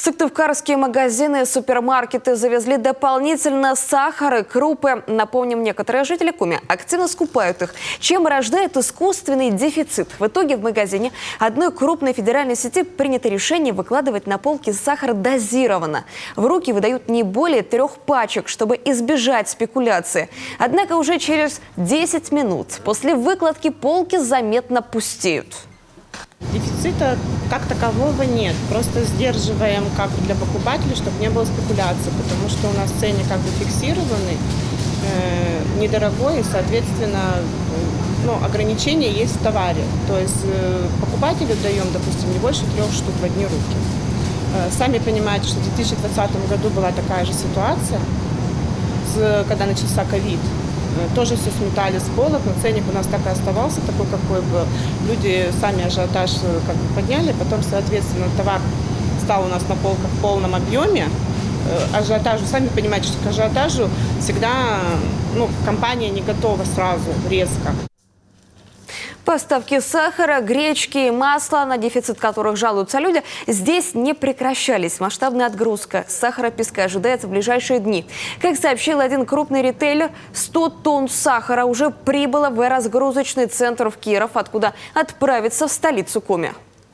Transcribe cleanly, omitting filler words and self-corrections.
Сыктывкарские магазины и супермаркеты завезли дополнительно сахар и крупы. Напомним, некоторые жители Коми активно скупают их, чем рождает искусственный дефицит. В итоге в магазине одной крупной федеральной сети принято решение выкладывать на полки сахар дозированно. В руки выдают не более 3 пачек, чтобы избежать спекуляции. Однако уже через 10 минут после выкладки полки заметно пустеют. Дефицита как такового нет, просто сдерживаем как бы для покупателей, чтобы не было спекуляции, потому что у нас ценник как бы фиксированный, недорогой, и, соответственно, ограничения есть в товаре. То есть покупателю даем, допустим, не больше 3 штук в одни руки. Сами понимаете, что в 2020 году была такая же ситуация, когда начался ковид. Тоже все сметали с полок, но ценник у нас так и оставался такой, какой был. Люди сами ажиотаж как бы подняли, потом, соответственно, товар стал у нас на полках в полном объеме. Ажиотажу, сами понимаете, что к ажиотажу всегда компания не готова сразу, резко. Поставки сахара, гречки и масла, на дефицит которых жалуются люди, здесь не прекращались. Масштабная отгрузка сахара, песка ожидается в ближайшие дни. Как сообщил один крупный ритейлер, 100 тонн сахара уже прибыло в разгрузочный центр в Киров, откуда отправится в столицу Коми.